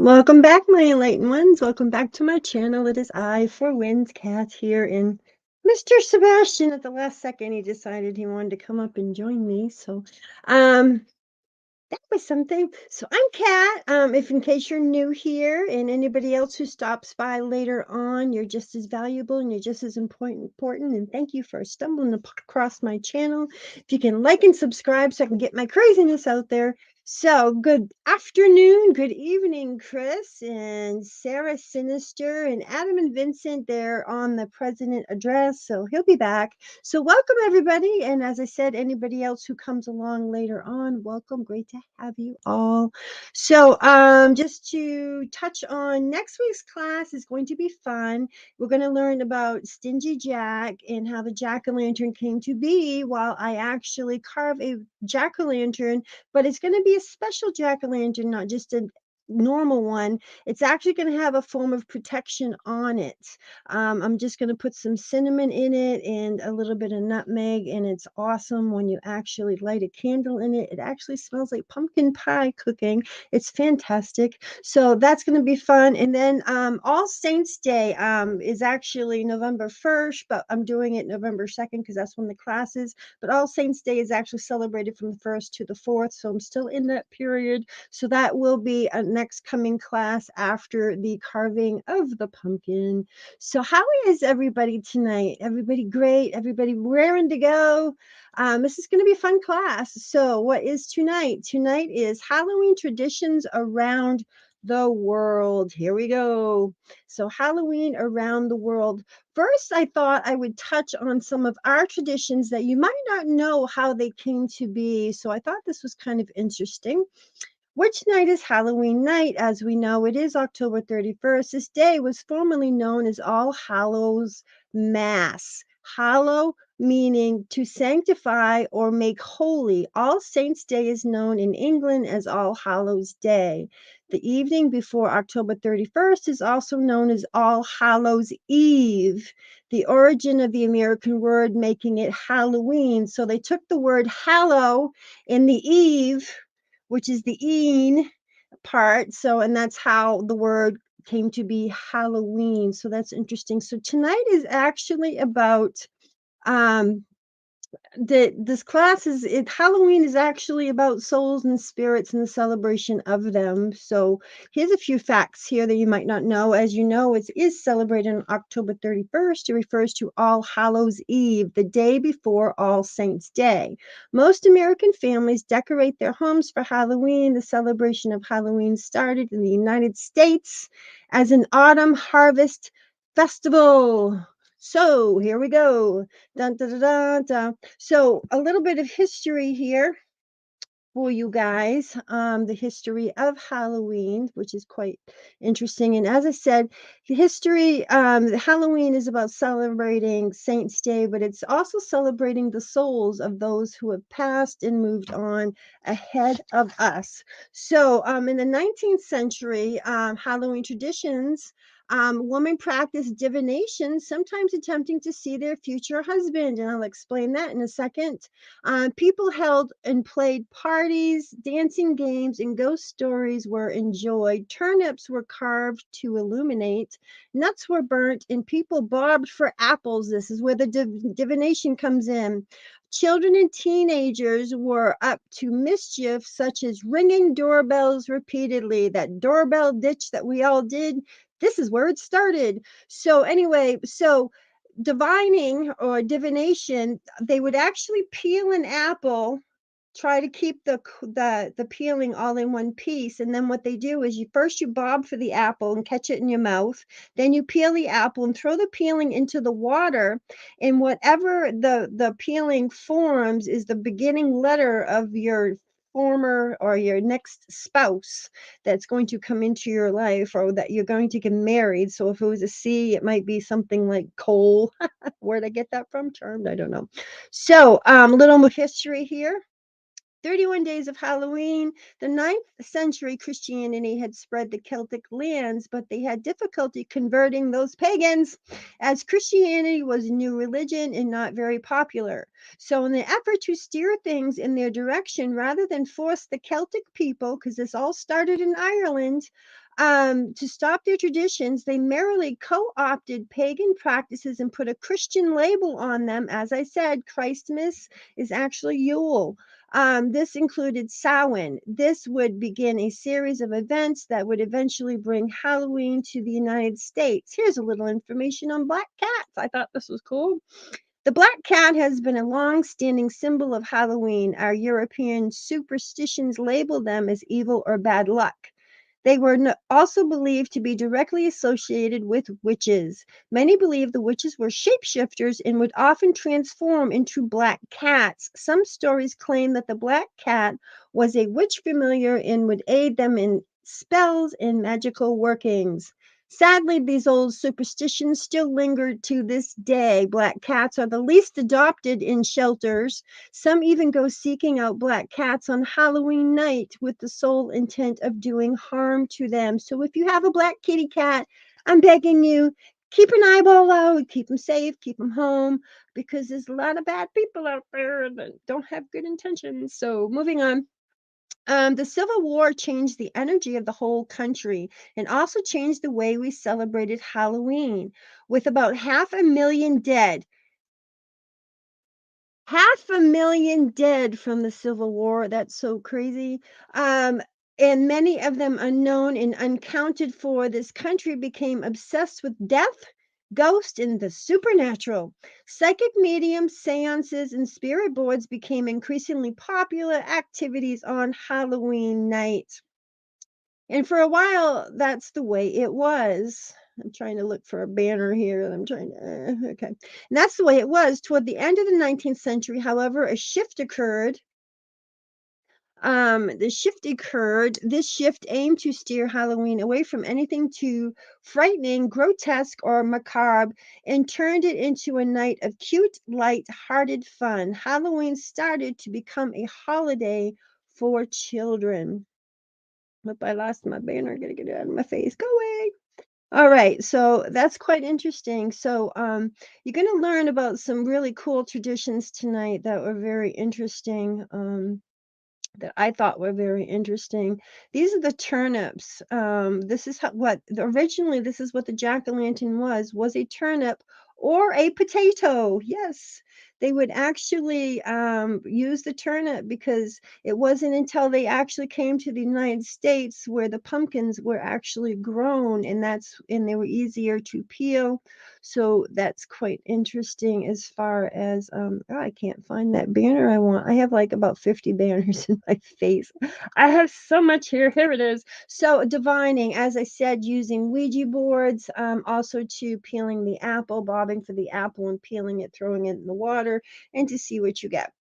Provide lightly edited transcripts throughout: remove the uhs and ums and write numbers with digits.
Welcome back, my enlightened ones. Welcome back to my channel. It is I for Winds Cat here, and Mr. Sebastian at the last second he decided he wanted to come up and join me. So, um, that was something. So I'm Kat. If in case you're new here, and anybody else who stops by later on, you're just as valuable and you're just as important. And thank you for stumbling across my channel. If you can like and subscribe so I can get my craziness out there. So good afternoon, good evening, Chris and Sarah Sinister and Adam and Vincent. They're on the president address, so he'll be back. So welcome everybody, and as I said, anybody else who comes along later on, welcome. Great to have you all. So just to touch on next week's class is going to be fun. We're going to learn about Stingy Jack and how the jack-o'-lantern came to be while I actually carve a jack-o'-lantern, but it's going to be a special jack-o'-lantern, not just a normal one. It's actually going to have a form of protection on it. I'm just going to put some cinnamon in it and a little bit of nutmeg, and it's awesome when you actually light a candle in it. It actually smells like pumpkin pie cooking. It's fantastic. So that's going to be fun. And then All Saints Day is actually November 1st, but I'm doing it November 2nd because that's when the class is. But All Saints Day is actually celebrated from the 1st to the 4th, so I'm still in that period. So that will be a next coming class after the carving of the pumpkin. So how is everybody tonight? Everybody great? Everybody raring to go? This is going to be a fun class. So what is tonight? Tonight is Halloween traditions around the world. Here we go. So Halloween around the world. First, I thought I would touch on some of our traditions that you might not know how they came to be. So I thought this was kind of interesting. Which night is Halloween night? As we know, it is October 31st. This day was formerly known as All Hallows Mass. Hallow meaning to sanctify or make holy. All Saints' Day is known in England as All Hallows' Day. The evening before October 31st is also known as All Hallows' Eve, the origin of the American word making it Halloween. So they took the word hallow in the eve, which is the "een" part. So, and that's how the word came to be Halloween. So that's interesting. So tonight is actually about um this class is it Halloween is actually about souls and spirits and the celebration of them. So here's a few facts here that you might not know. As you know, it is celebrated on October 31st. It refers to All Hallows Eve, the day before All Saints Day. Most American families decorate their homes for Halloween. The celebration of Halloween started in the United States as an autumn harvest festival. So here we go. Dun, dun, dun, dun, dun. So a little bit of history here for you guys. The history of Halloween, which is quite interesting. And as I said, history, Halloween is about celebrating Saints' Day, but it's also celebrating the souls of those who have passed and moved on ahead of us. So in the 19th century, Halloween traditions, women practiced divination, sometimes attempting to see their future husband. And I'll explain that in a second. People held and played parties, dancing games, and ghost stories were enjoyed. Turnips were carved to illuminate, nuts were burnt, and people bobbed for apples. This is where the divination comes in. Children and teenagers were up to mischief, such as ringing doorbells repeatedly. That doorbell ditch that we all did, this is where it started. So, anyway, so divining or divination, they would actually peel an apple, try to keep the peeling all in one piece, and then what they do is you bob for the apple and catch it in your mouth, then you peel the apple and throw the peeling into the water, and whatever the peeling forms is the beginning letter of your former or your next spouse that's going to come into your life or that you're going to get married. So if it was a C, it might be something like coal. Where'd I get that from? Termed, I don't know. So a little more history here. 31 Days of Halloween. The 9th century Christianity had spread the Celtic lands, but they had difficulty converting those pagans as Christianity was a new religion and not very popular. So, in the effort to steer things in their direction rather than force the Celtic people, because this all started in Ireland, To stop their traditions, they merely co-opted pagan practices and put a Christian label on them. As I said, Christmas is actually Yule. This included Samhain. This would begin a series of events that would eventually bring Halloween to the United States. Here's a little information on black cats. I thought this was cool. The black cat has been a long-standing symbol of Halloween. Our European superstitions label them as evil or bad luck. They were also believed to be directly associated with witches. Many believe the witches were shapeshifters and would often transform into black cats. Some stories claim that the black cat was a witch familiar and would aid them in spells and magical workings. Sadly, these old superstitions still linger to this day. Black cats are the least adopted in shelters. Some even go seeking out black cats on Halloween night with the sole intent of doing harm to them. So if you have a black kitty cat, I'm begging you, keep an eyeball out, keep them safe, keep them home, because there's a lot of bad people out there that don't have good intentions. So moving on. The Civil War changed the energy of the whole country and also changed the way we celebrated Halloween. With about 500,000 dead, 500,000 dead from the Civil War. That's so crazy. Um, and many of them unknown and uncounted for, this country became obsessed with death, ghosts, and the supernatural. Psychic mediums, seances, and spirit boards became increasingly popular activities on Halloween night. And for a while, that's the way it was. I'm trying to look for a banner here. I'm trying to, okay. And that's the way it was. Toward the end of the 19th century, however, a shift occurred. This shift aimed to steer Halloween away from anything too frightening, grotesque, or macabre and turned it into a night of cute, light-hearted fun. Halloween started to become a holiday for children. But I lost my banner. I gotta get it out of my face. Go away. All right, so that's quite interesting. So, you're gonna learn about some really cool traditions tonight that were very interesting. That I thought were very interesting. These are the turnips. This is originally this is what the jack-o'-lantern was a turnip or a potato. Yes, they would actually use the turnip because it wasn't until they actually came to the United States where the pumpkins were actually grown, and they were easier to peel. So that's quite interesting as far as oh, I can't find that banner I want. I have like about 50 banners in my face. I have so much here. Here it is. So divining, as I said, using Ouija boards, also to peeling the apple, bobbing for the apple and peeling it, throwing it in the water, and to see what you get.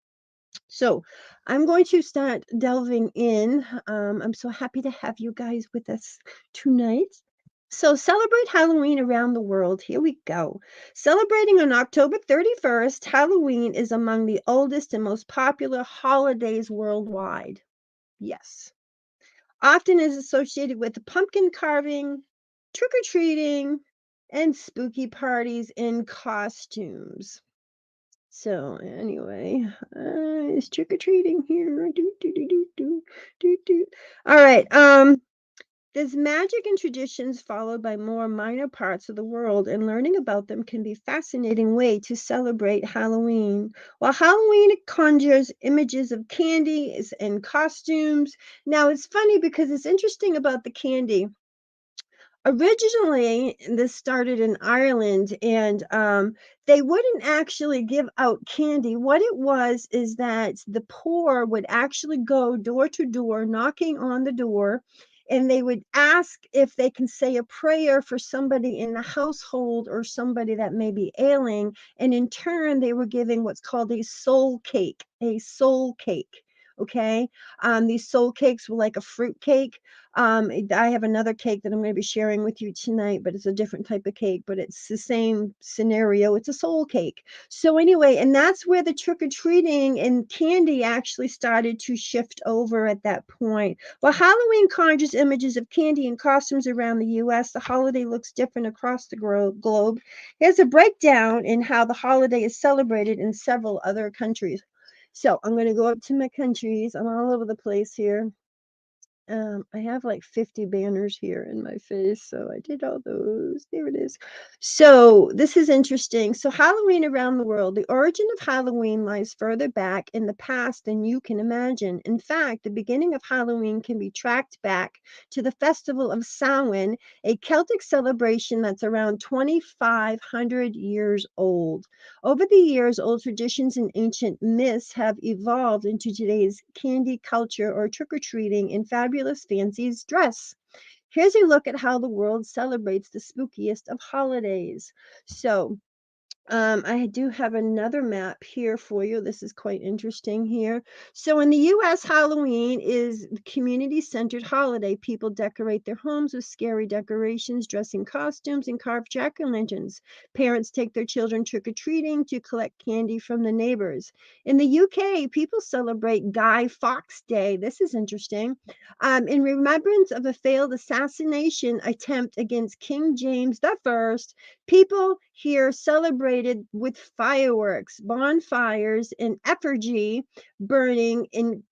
So I'm going to start delving in. I'm so happy to have you guys with us tonight. So celebrate Halloween around the world. Here we go. Celebrating on October 31st, Halloween is among the oldest and most popular holidays worldwide. Yes. Often is associated with pumpkin carving, trick-or-treating, and spooky parties in costumes. So anyway, it's trick-or-treating here. Do, do, do, do, do, do, do. All right. There's magic and traditions followed by more minor parts of the world, and learning about them can be a fascinating way to celebrate Halloween. While Halloween conjures images of candies and costumes, now it's funny because it's interesting about the candy. Originally, this started in Ireland, and they wouldn't actually give out candy. What it was is that the poor would actually go door to door, knocking on the door, and they would ask if they can say a prayer for somebody in the household or somebody that may be ailing. And in turn, they were giving what's called a soul cake, a soul cake. Okay. These soul cakes were like a fruit cake. I have another cake that I'm going to be sharing with you tonight, but it's a different type of cake, but it's the same scenario. It's a soul cake. So anyway, and that's where the trick-or-treating and candy actually started to shift over at that point. While Halloween conjures images of candy and costumes around the US, the holiday looks different across the globe. Here's a breakdown in how the holiday is celebrated in several other countries. So I'm going to go up to my countries. I'm all over the place here. I have like 50 banners here in my face, so I did all those. There it is. So this is interesting. So Halloween around the world. The origin of Halloween lies further back in the past than you can imagine. In fact, the beginning of Halloween can be tracked back to the festival of Samhain, a Celtic celebration that's around 2,500 years old. Over the years, old traditions and ancient myths have evolved into today's candy culture or trick or treating in fabulous fancies dress. Here's a look at how the world celebrates the spookiest of holidays. So, I do have another map here for you. This is quite interesting here. So in the US, Halloween is the community-centered holiday. People decorate their homes with scary decorations, dressing costumes, and carve jack-o'-lanterns. Parents take their children trick-or-treating to collect candy from the neighbors. In the UK, people celebrate Guy Fawkes Day. This is interesting. In remembrance of a failed assassination attempt against King James I, people here celebrated with fireworks, bonfires, and effigy burning in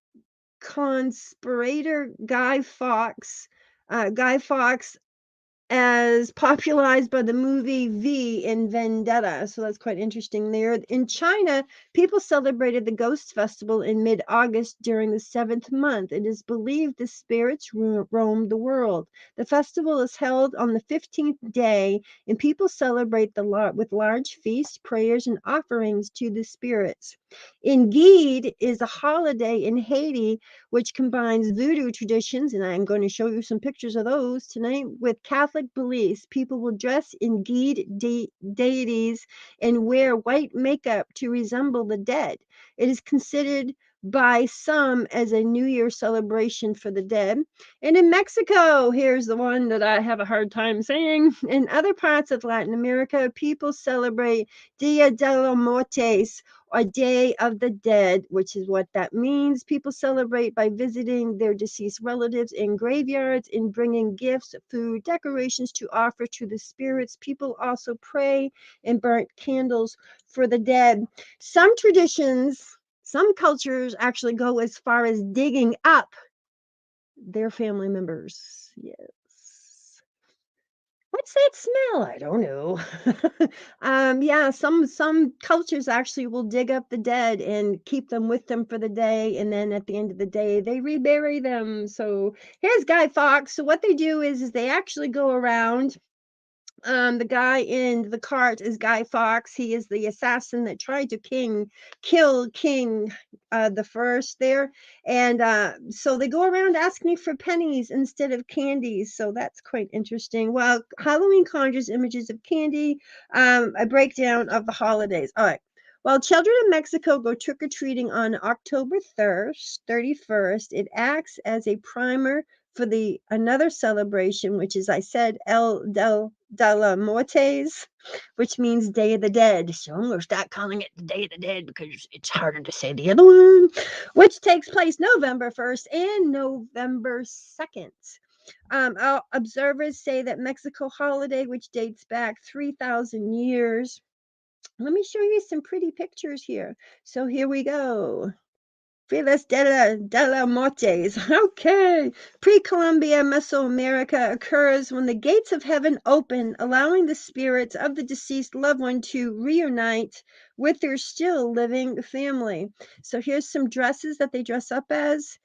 conspirator Guy Fawkes as popularized by the movie V in Vendetta. So that's quite interesting there. In China, people celebrated the Ghost Festival in mid August during the seventh month. It is believed the spirits roam the world. The festival is held on the 15th day, and people celebrate with large feasts, prayers, and offerings to the spirits. Ingid is a holiday in Haiti which combines voodoo traditions, and I'm going to show you some pictures of those tonight, with Catholic beliefs. People will dress in deities and wear white makeup to resemble the dead. It is considered by some as a New Year celebration for the dead. And in Mexico, here's the one that I have a hard time saying. In other parts of Latin America, people celebrate Dia de los Muertos, a Day of the Dead, which is what that means. People celebrate by visiting their deceased relatives in graveyards and bringing gifts, food, decorations to offer to the spirits. People also pray and burn candles for the dead. Some traditions, some cultures actually go as far as digging up their family members. Yes. What's that smell? I don't know. Yeah, some cultures actually will dig up the dead and keep them with them for the day, and then at the end of the day, they rebury them. So here's Guy Fawkes. So what they do is they actually go around. The guy in the cart is Guy Fawkes. He is the assassin that tried to kill King the first there. And so they go around asking for pennies instead of candies. So that's quite interesting. While Halloween conjures images of candy, a breakdown of the holidays. All right. While children in Mexico go trick or treating on October 31st, it acts as a primer for the another celebration, which is I said El del de la Muertes, which means Day of the Dead. So I'm going to start calling it the Day of the Dead because it's harder to say the other one, which takes place November 1st and November 2nd. Observers say that Mexico holiday, which dates back 3,000 years. Let me show you some pretty pictures here. So here we go. Filas de la Mortes. Okay. Pre-Columbia Mesoamerica occurs when the gates of heaven open, allowing the spirits of the deceased loved one to reunite with their still living family. So here's some dresses that they dress up as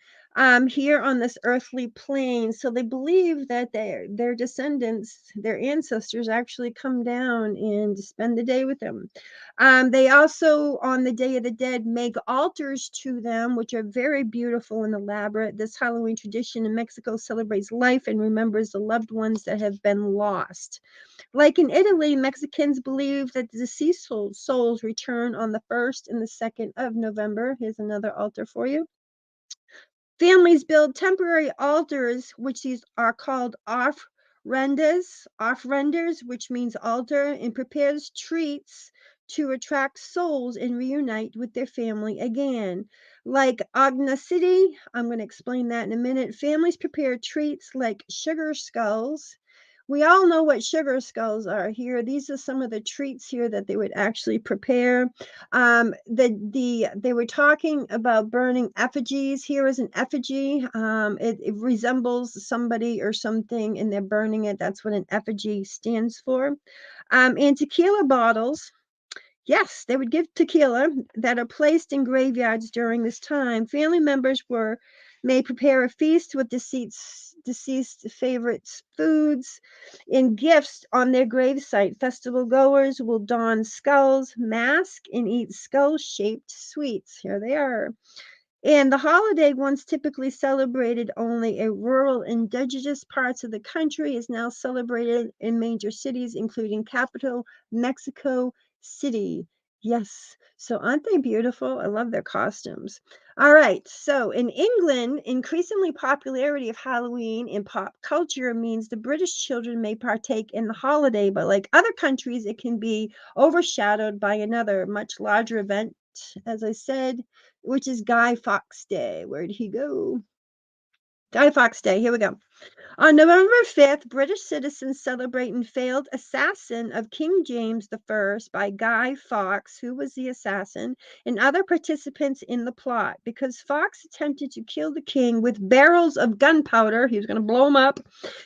here on this earthly plane. So they believe that their descendants, their ancestors, actually come down and spend the day with them. They also, on the Day of the Dead, make altars to them, which are very beautiful and elaborate. This Halloween tradition in Mexico celebrates life and remembers the loved ones that have been lost. Like in Italy, Mexicans believe that the deceased souls return on the 1st and the 2nd of November. Here's another altar for you. Families build temporary altars, which these are called off-renders, which means altar, and prepares treats to attract souls and reunite with their family again. Like Agna City, I'm going to explain that in a minute. Families prepare treats like sugar skulls, We all know what sugar skulls are here. These are some of the treats here that they would actually prepare. They were talking about burning effigies. Here is an effigy. It resembles somebody or something, and they're burning it. That's what an effigy stands for. And tequila bottles. Yes, they would give tequila that are placed in graveyards during this time. Family members were may prepare a feast with deceased favorites foods and gifts on their gravesite. Festival goers will don skulls, mask, and eat skull-shaped sweets. Here they are. And the holiday, once typically celebrated only in rural, indigenous parts of the country, is now celebrated in major cities, including capital Mexico City. Yes. So aren't they beautiful? I love their costumes. All right. So in England, increasingly popularity of Halloween in pop culture means the British children may partake in the holiday, but like other countries, it can be overshadowed by another much larger event, as I said, which is Guy Fawkes Day. Where'd he go? Guy Fawkes Day. Here we go. On November 5th, British citizens celebrate and failed assassin of King James I by Guy Fawkes, who was the assassin, and other participants in the plot. Because Fawkes attempted to kill the king with barrels of gunpowder, he was going to blow him up,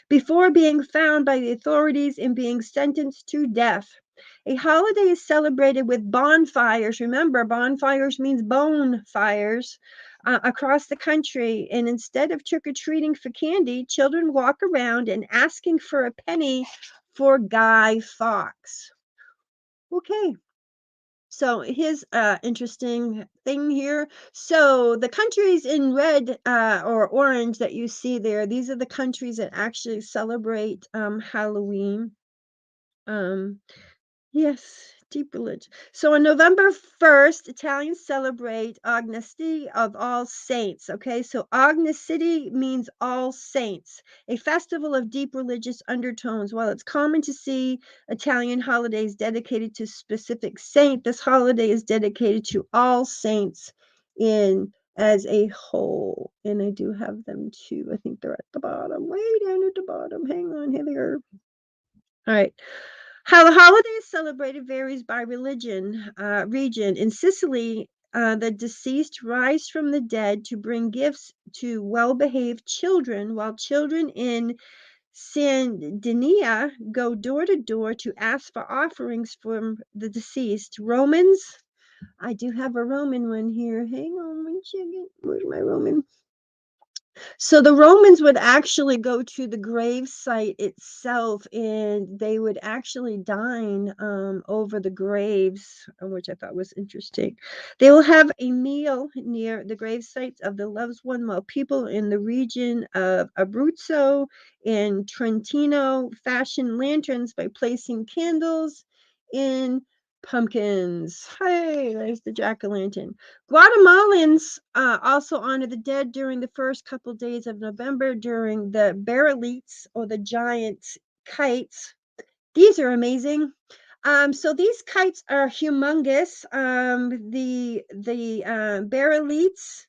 before being found by the authorities and being sentenced to death. A holiday is celebrated with bonfires. Remember, bonfires means bone fires across the country. And instead of trick or treating for candy, children walk around and asking for a penny for Guy Fawkes. Okay. So here's interesting thing here. So the countries in red or orange that you see there, these are the countries that actually celebrate Halloween. Um, Yes, deep religion. So on November 1st, Italians celebrate Agnosti of All Saints. Okay, so Agnosti means All Saints, a festival of deep religious undertones. While it's common to see Italian holidays dedicated to specific saint, this holiday is dedicated to all saints in as a whole. And I do have them too. I think they're at the bottom, way down at the bottom. Hang on, here they are. All right. How the holiday is celebrated varies by region. In Sicily, the deceased rise from the dead to bring gifts to well-behaved children, while children in Sardinia go door to door to ask for offerings from the deceased. Romans, I do have a Roman one here. Hang on one second. Where's my Roman? So the Romans would actually go to the grave site itself and they would actually dine over the graves, which I thought was interesting. They will have a meal near the grave sites of the loved one while people in the region of Abruzzo and Trentino fashion lanterns by placing candles in pumpkins. Hey, there's the jack-o'-lantern. Guatemalans also honor the dead during the first couple days of November during the barrelites or the giant kites. These are amazing. So these kites are humongous. The barrelites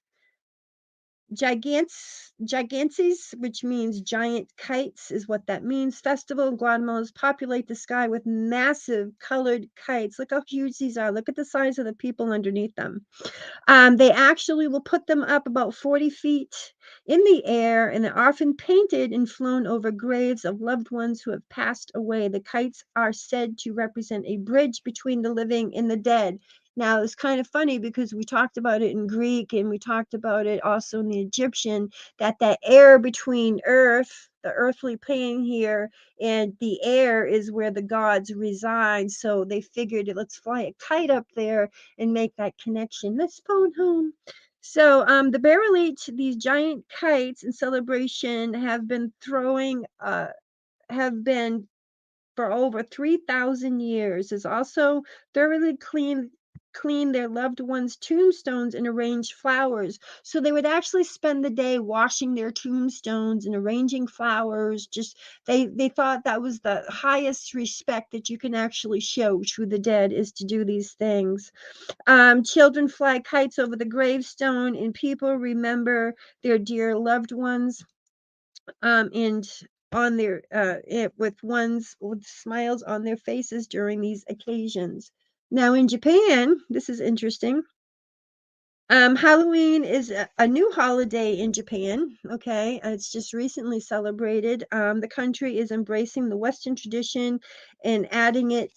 gigantes, which means giant kites, is what that means. Festival in Guatemala populate the sky with massive colored kites. Look how huge these are. Look at the size of the people underneath them. They actually will put them up about 40 feet in the air, and they're often painted and flown over graves of loved ones who have passed away. The kites are said to represent a bridge between the living and the dead. Now, it's kind of funny because we talked about it in Greek and we talked about it also in the Egyptian, that air between earth, the earthly plane here, and the air is where the gods reside. So they figured, let's fly a kite up there and make that connection. Let's phone home. So the Barrelite, these giant kites in celebration have been for over 3,000 years. Is also thoroughly clean their loved ones' tombstones and arrange flowers. So they would actually spend the day washing their tombstones and arranging flowers. Just they thought that was the highest respect that you can actually show to the dead, is to do these things. Children fly kites over the gravestone, and people remember their dear loved ones. And on their with ones with smiles on their faces during these occasions. Now in Japan, this is interesting. Halloween is a new holiday in Japan. Okay, it's just recently celebrated. The country is embracing the Western tradition and adding it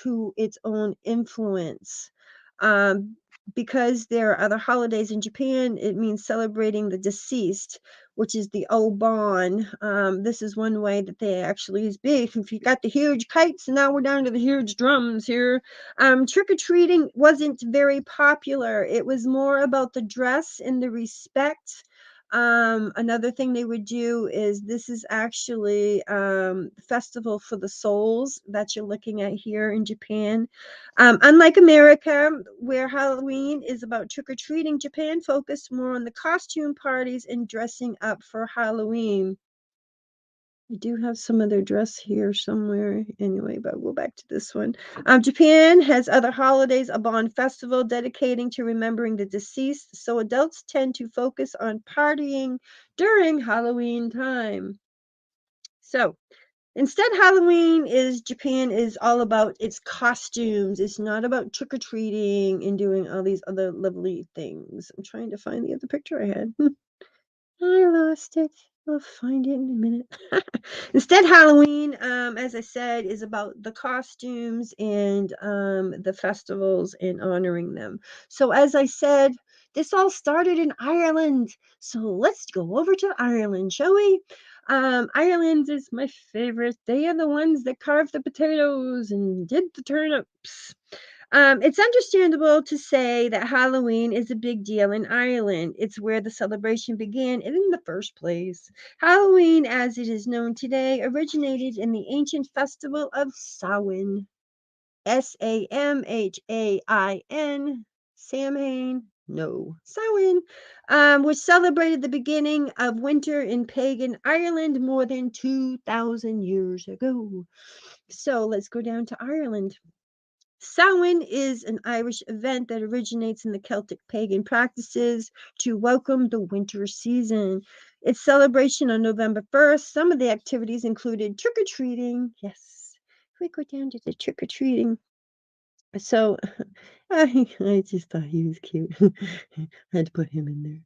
to its own influence. Um, because there are other holidays in Japan, it means celebrating the deceased, which is the Obon. This is one way that they actually use big. If you got the huge kites, and now we're down to the huge drums here. Trick-or-treating wasn't very popular. It was more about the dress and the respect. Another thing they would do is this is actually festival for the souls that you're looking at here in Japan. Unlike America, where Halloween is about trick-or-treating, Japan focused more on the costume parties and dressing up for Halloween. I do have some other dress here somewhere anyway, but we'll go back to this one. Japan has other holidays, a Bon festival dedicating to remembering the deceased, so adults tend to focus on partying during Halloween time. So instead, Japan is all about its costumes. It's not about trick-or-treating and doing all these other lovely things. I'm trying to find the other picture I had. I lost it. I'll find it in a minute. Instead, Halloween, as I said, is about the costumes and the festivals and honoring them. So, as I said, this all started in Ireland. So, let's go over to Ireland, shall we? Ireland is my favorite. They are the ones that carved the potatoes and did the turnips. It's understandable to say that Halloween is a big deal in Ireland. It's where the celebration began in the first place. Halloween, as it is known today, originated in the ancient festival of Samhain. Samhain. Samhain. No, Samhain, which celebrated the beginning of winter in pagan Ireland more than 2,000 years ago. So let's go down to Ireland. Samhain is an Irish event that originates in the Celtic pagan practices to welcome the winter season. Its celebration on November 1st, some of the activities included trick or treating. Yes, we go down to the trick or treating. So I just thought he was cute. I had to put him in there.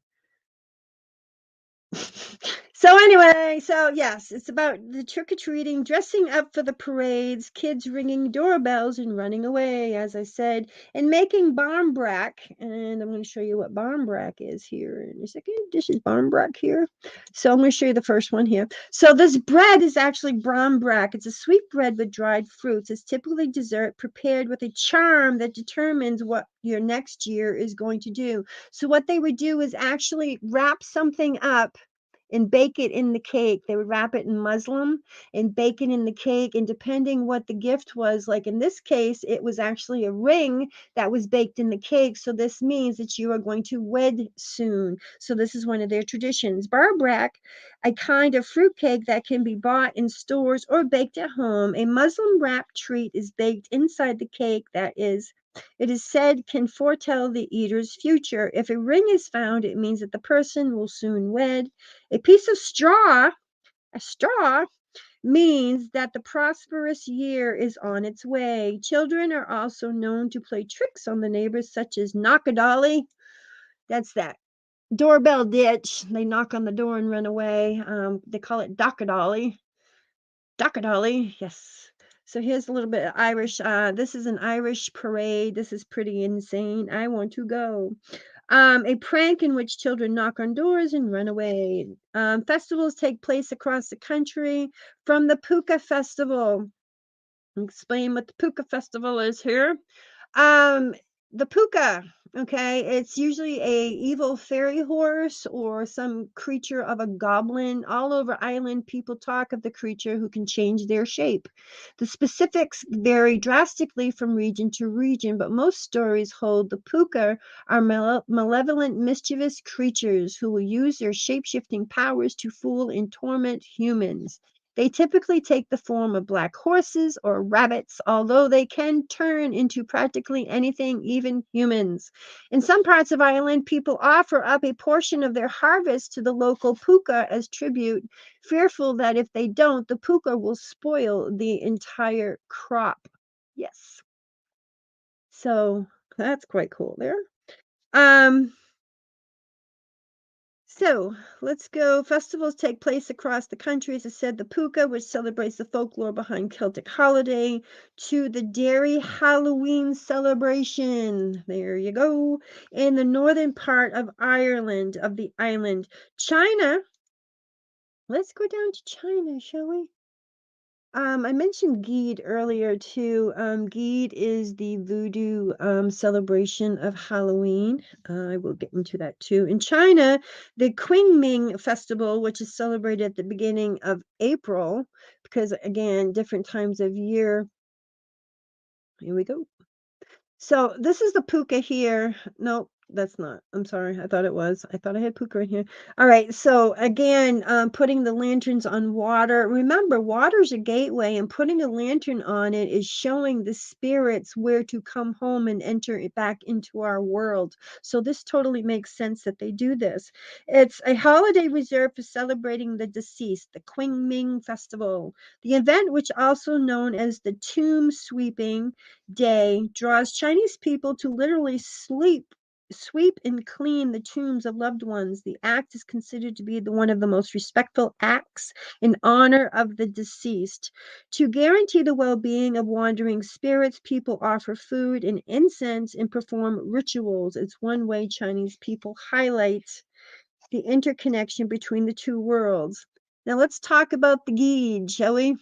So anyway, so yes, it's about the trick-or-treating, dressing up for the parades, kids ringing doorbells and running away, as I said, and making barmbrack. And I'm going to show you what barmbrack is here in a second. This is barmbrack here. So I'm going to show you the first one here. So this bread is actually barmbrack. It's a sweet bread with dried fruits. It's typically dessert prepared with a charm that determines what your next year is going to do. So what they would do is actually wrap something up and bake it in the cake. They would wrap it in muslin and bake it in the cake. And depending what the gift was, like in this case, it was actually a ring that was baked in the cake. So this means that you are going to wed soon. So this is one of their traditions. Barbrack, a kind of fruit cake that can be bought in stores or baked at home. A muslin wrapped treat is baked inside the cake that is it is said can foretell the eater's future. If a ring is found, it means that the person will soon wed. A piece of a straw, means that the prosperous year is on its way. Children are also known to play tricks on the neighbors, such as knock a dolly. That's that doorbell ditch. They knock on the door and run away. They call it dockadolly. Dockadolly, yes. So here's a little bit of Irish. This is an Irish parade. This is pretty insane. I want to go. A prank in which children knock on doors and run away. Festivals take place across the country from the Puka Festival. I'll explain what the Puka Festival is here. Um, the puka, okay, it's usually a evil fairy horse or some creature of a goblin. All over Ireland, people talk of the creature who can change their shape. The specifics vary drastically from region to region, but most stories hold the puka are malevolent, mischievous creatures who will use their shape-shifting powers to fool and torment humans. They typically take the form of black horses or rabbits, although they can turn into practically anything, even humans. In some parts of Ireland, people offer up a portion of their harvest to the local puka as tribute, fearful that if they don't, the puka will spoil the entire crop. Yes. So that's quite cool there. Um, so let's go. Festivals take place across the country. As I said, the Puka, which celebrates the folklore behind Celtic holiday, to the Derry Halloween celebration. There you go. In the northern part of Ireland, of the island. China, let's go down to China, shall we? I mentioned Geed earlier too. Geed is the voodoo celebration of Halloween. I will get into that too. In China, the Qingming Festival, which is celebrated at the beginning of April, because again, different times of year. Here we go. So this is the puka here. Nope, that's not. I'm sorry. I thought it was. I thought I had puka in here. All right. So again, putting the lanterns on water. Remember, water's a gateway, and putting a lantern on it is showing the spirits where to come home and enter back into our world. So this totally makes sense that they do this. It's a holiday reserved for celebrating the deceased, the Qingming Festival. The event, which also known as the Tomb Sweeping Day, draws Chinese people to literally sweep and clean the tombs of loved ones. The act is considered to be one of the most respectful acts in honor of the deceased. To guarantee the well-being of wandering spirits, people offer food and incense and perform rituals. It's one way Chinese people highlight the interconnection between the two worlds. Now let's talk about the Geed, shall we?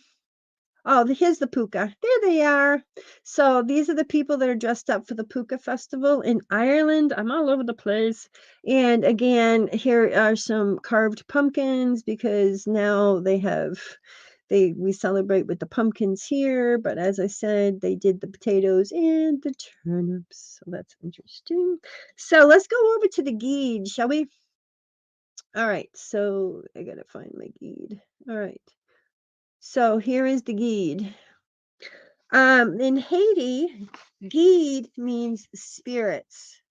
Oh, here's the puka. There they are. So these are the people that are dressed up for the puka festival in Ireland. I'm all over the place. And again, here are some carved pumpkins because now we celebrate with the pumpkins here, but as I said, they did the potatoes and the turnips. So that's interesting. So let's go over to the Geed, shall we? All right. So I gotta find my Geed. All right. So here is the Geed. In Haiti, Gid means spirits.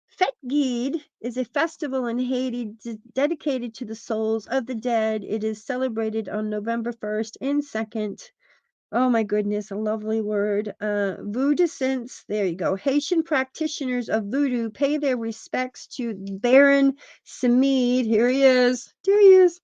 Fet Gid is a festival in Haiti dedicated to the souls of the dead. It is celebrated on November 1st and 2nd. Oh my goodness, a lovely word. Voodoo since, there you go. Haitian practitioners of voodoo pay their respects to Baron Samid. Here he is. There he is.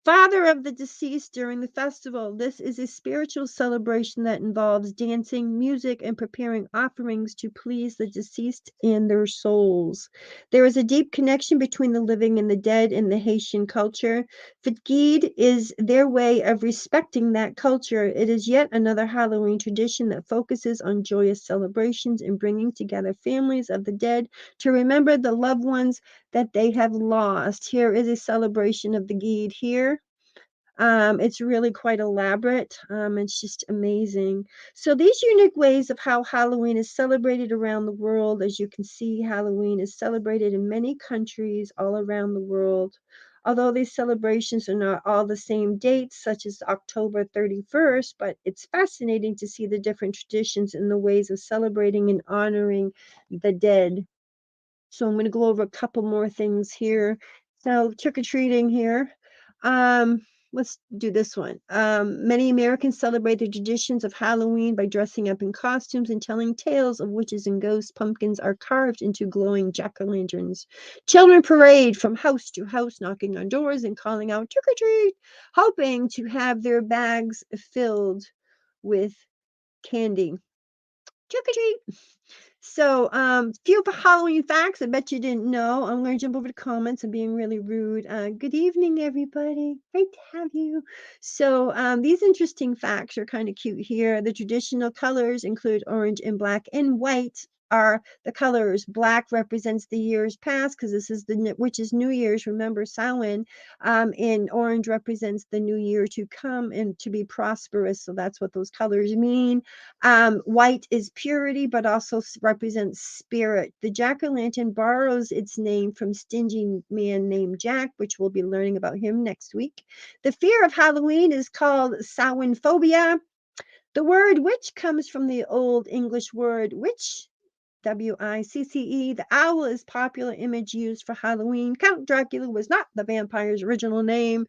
Father of the deceased during the festival. This is a spiritual celebration that involves dancing, music, and preparing offerings to please the deceased and their souls. There is a deep connection between the living and the dead in the Haitian culture. Fitgid is their way of respecting that culture. It is yet another Halloween tradition that focuses on joyous celebrations and bringing together families of the dead to remember the loved ones that they have lost. Here is a celebration of the Gid here. It's really quite elaborate. It's just amazing. So these unique ways of how Halloween is celebrated around the world, as you can see, Halloween is celebrated in many countries all around the world. Although these celebrations are not all the same dates, such as October 31st, but it's fascinating to see the different traditions and the ways of celebrating and honoring the dead. So I'm going to go over a couple more things here. So trick-or-treating here. Let's do this one. Many Americans celebrate the traditions of Halloween by dressing up in costumes and telling tales of witches and ghosts. Pumpkins are carved into glowing jack-o'-lanterns. Children parade from house to house, knocking on doors and calling out trick-or-treat, hoping to have their bags filled with candy. Trick-or-treat. So, few Halloween facts I bet you didn't know. I'm going to jump over to comments. I'm being really rude. Good evening, everybody. Great to have you. So, these interesting facts are kind of cute here. The traditional colors include orange and black and white. are the colors. Black represents the years past because this is which is New Year's. Remember Samhain, and orange represents the new year to come and to be prosperous. So that's what those colors mean. White is purity, but also represents spirit. The jack-o'-lantern borrows its name from stingy man named Jack, which we'll be learning about him next week. The fear of Halloween is called Samhain phobia. The word witch comes from the Old English word witch, WICCE. The owl is popular image used for Halloween. Count Dracula was not the vampire's original name.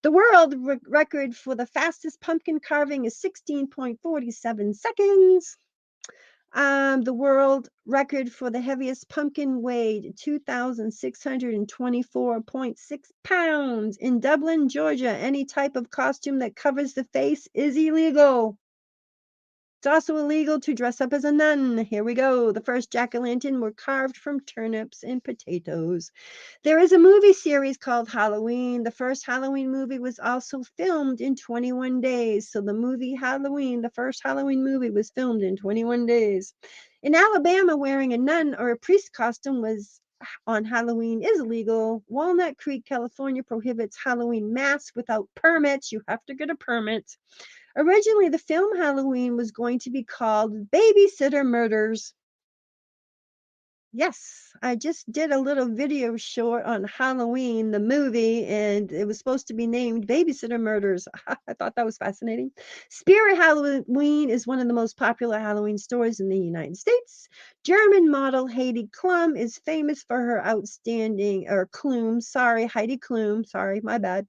The world record for the fastest pumpkin carving is 16.47 seconds. The world record for the heaviest pumpkin weighed 2,624.6 pounds. In Dublin, Georgia, any type of costume that covers the face is illegal. It's also illegal to dress up as a nun. Here we go. The first jack-o'-lantern were carved from turnips and potatoes. There is a movie series called Halloween. The first Halloween movie was also filmed in 21 days. So the movie Halloween, the first Halloween movie was filmed in 21 days. In Alabama, wearing a nun or a priest costume was on Halloween is illegal. Walnut Creek, California prohibits Halloween masks without permits. You have to get a permit. Originally, the film Halloween was going to be called Babysitter Murders. Yes, I just did a little video short on Halloween, the movie, and it was supposed to be named Babysitter Murders. I thought that was fascinating. Spirit Halloween is one of the most popular Halloween stores in the United States. German model Heidi Klum is famous for her Heidi Klum, sorry, my bad.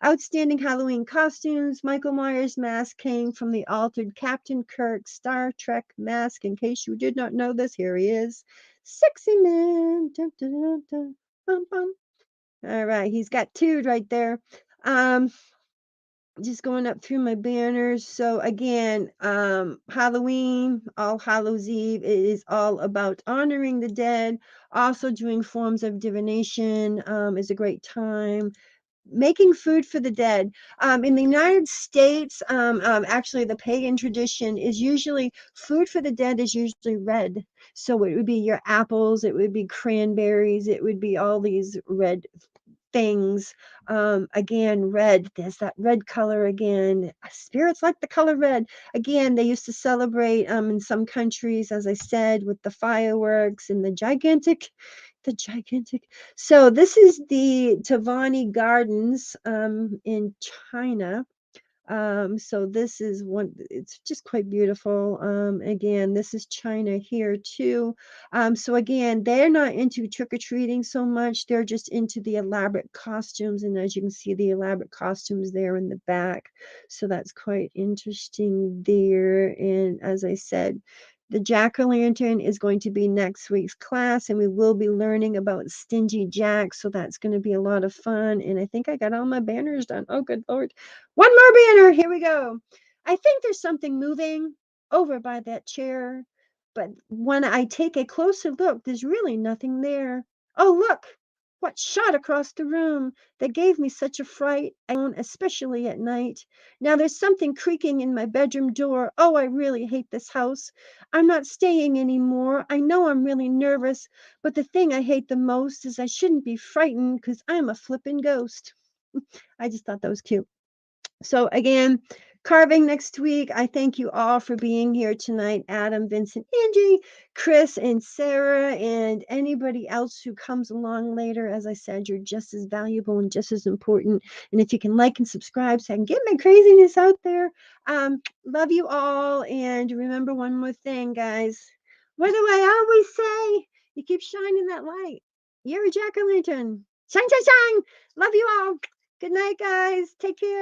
Outstanding Halloween costumes. Michael Myers' mask came from the altered Captain Kirk Star Trek mask. In case you did not know this, here he is. Sexy man. Dun, dun, dun, dun, bum, bum. All right, he's got two right there. Um, just going up through my banners. So again, Halloween, All Hallows Eve, it is all about honoring the dead. Also doing forms of divination is a great time. Making food for the dead. In the United States, actually, the pagan tradition is usually food for the dead is usually red. So it would be your apples, it would be cranberries, it would be all these red things. Again, red, there's that red color again. Spirits like the color red. Again, they used to celebrate in some countries, as I said, with the fireworks and the gigantic. So this is the Tavani Gardens in China. So this is one, it's just quite beautiful. Again, this is China here too. So again, they're not into trick-or-treating so much. They're just into the elaborate costumes. And as you can see, the elaborate costumes there in the back. So that's quite interesting there. And as I said, the jack-o'-lantern is going to be next week's class, and we will be learning about Stingy Jack. So that's going to be a lot of fun. And I think I got all my banners done. Oh, good Lord. One more banner. Here we go. I think there's something moving over by that chair, but when I take a closer look, there's really nothing there. Oh, look! What shot across the room that gave me such a fright, especially at night. Now there's something creaking in my bedroom door. Oh, I really hate this house. I'm not staying anymore. I know I'm really nervous, but the thing I hate the most is I shouldn't be frightened because I'm a flippin' ghost. I just thought that was cute. So again, carving next week. I thank you all for being here tonight. Adam, Vincent, Angie, Chris, and Sarah, and anybody else who comes along later. As I said, you're just as valuable and just as important. And if you can like and subscribe so I can get my craziness out there. Love you all. And remember one more thing, guys. What do I always say? You keep shining that light. You're a jack-o'-lantern. Shine, shine, shine. Love you all. Good night, guys. Take care.